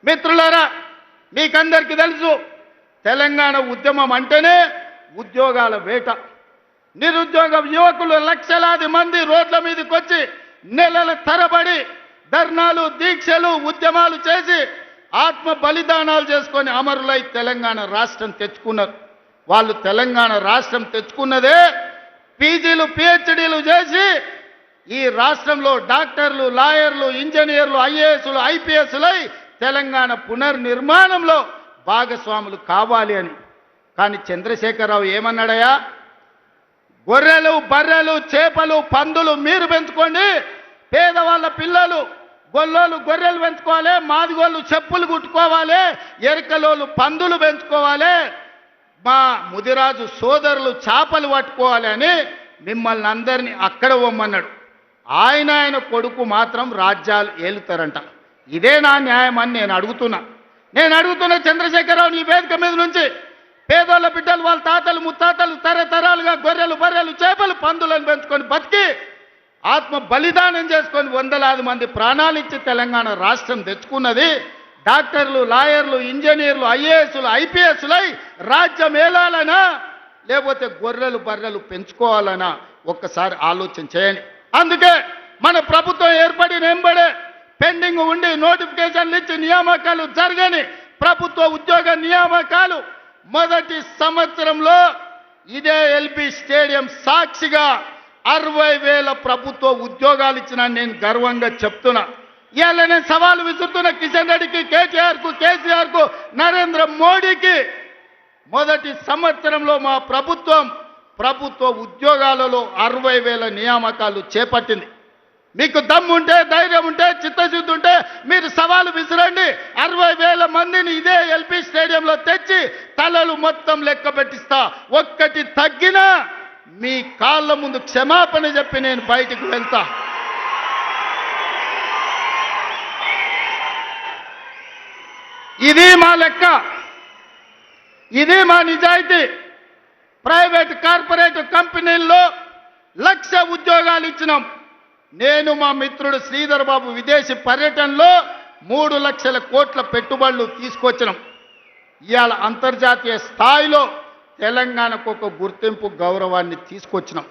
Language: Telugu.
మిత్రులారా, మీకందరికీ తెలుసు తెలంగాణ ఉద్యమం అంటేనే ఉద్యోగాల వేట. నిరుద్యోగ యువకులు లక్షలాది మంది రోడ్ల మీదకి వచ్చి నెలల తరబడి ధర్నాలు, దీక్షలు, ఉద్యమాలు చేసి ఆత్మ బలిదానాలు చేసుకొని అమరులై తెలంగాణ రాష్ట్రం తెచ్చుకున్నారు. వాళ్ళు తెలంగాణ రాష్ట్రం తెచ్చుకున్నదే పీజీలు, పిహెచ్డీలు చేసి ఈ రాష్ట్రంలో డాక్టర్లు, లాయర్లు, ఇంజనీర్లు, ఐఏఎస్లు, ఐపీఎస్లై తెలంగాణ పునర్నిర్మాణంలో భాగస్వాములు కావాలి అని. కానీ చంద్రశేఖరరావు ఏమన్నాడయా? గొర్రెలు, బర్రెలు, చేపలు, పందులు మీరు పెంచుకోండి, పేదవాళ్ళ పిల్లలు గొల్లోళ్ళు గొర్రెలు పెంచుకోవాలి, మాదిగోళ్ళు చెప్పులు కుట్టుకోవాలి, ఎరకలోళ్ళు పందులు పెంచుకోవాలి, మా ముదిరాజు సోదరులు చేపలు పట్టుకోవాలి అని మిమ్మల్ని అందరినీ అక్కడ పొమ్మన్నాడు. ఆయన కొడుకు మాత్రం రాజ్యాలు ఏలుతారంట. ఇదే నా న్యాయం అని నేను అడుగుతున్నా చంద్రశేఖరరావు, నీ వేదిక మీద నుంచి పేదోళ్ళ బిడ్డలు వాళ్ళ తాతలు ముత్తాతలు తరతరాలుగా గొర్రెలు, బర్రెలు, చేపలు, పందులను పెంచుకొని బతికి ఆత్మ బలిదానం చేసుకొని వందలాది మంది ప్రాణాలు ఇచ్చి తెలంగాణ రాష్ట్రం తెచ్చుకున్నది డాక్టర్లు, లాయర్లు, ఇంజనీర్లు, ఐఏఎస్లు, ఐపీఎస్లై రాజ్యం ఏలాలనా లేకపోతే గొర్రెలు, బర్రెలు పెంచుకోవాలనా ఒక్కసారి ఆలోచన చేయండి. అందుకే మన ప్రభుత్వం ఏర్పడిన వెంబడే పెండింగ్ ఉండి నోటిఫికేషన్లు ఇచ్చి నియామకాలు జరగని ప్రభుత్వ ఉద్యోగ నియామకాలు మొదటి సంవత్సరంలో ఇదే ఎల్బీ స్టేడియం సాక్షిగా 60,000 ప్రభుత్వ ఉద్యోగాలు ఇచ్చిన నేను గర్వంగా చెప్తున్నా. ఇవాళ నేను సవాలు విసురుతున్న కిషన్ రెడ్డికి, కేటీఆర్కు, కేసీఆర్కు, నరేంద్ర మోడీకి మొదటి సంవత్సరంలో మా ప్రభుత్వ ఉద్యోగాలలో 60,000 నియామకాలు చేపట్టింది. మీకు దమ్ము ఉంటే, ధైర్యం ఉంటే, చిత్తశుద్ధి ఉంటే మీరు సవాలు విసిరండి. 60,000 మందిని ఇదే ఎల్బీ స్టేడియంలో తెచ్చి తలలు మొత్తం లెక్క పెట్టిస్తా. ఒక్కటి తగ్గినా మీ కాళ్ళ ముందు క్షమాపణ చెప్పి నేను బయటికి వెళ్తా. ఇది మా లెక్క, ఇది మా నిజాయితీ. ప్రైవేట్ కార్పొరేట్ కంపెనీల్లో 1,00,000 ఉద్యోగాలు ఇచ్చినాం. నేను మా మిత్రుడు శ్రీధర్ బాబు విదేశీ పర్యటనలో 3 లక్షల కోట్ల పెట్టుబడులు తీసుకొచ్చినాం. ఇవాళ అంతర్జాతీయ స్థాయిలో తెలంగాణకు ఒక గుర్తింపు, గౌరవాన్ని తీసుకొచ్చినాం.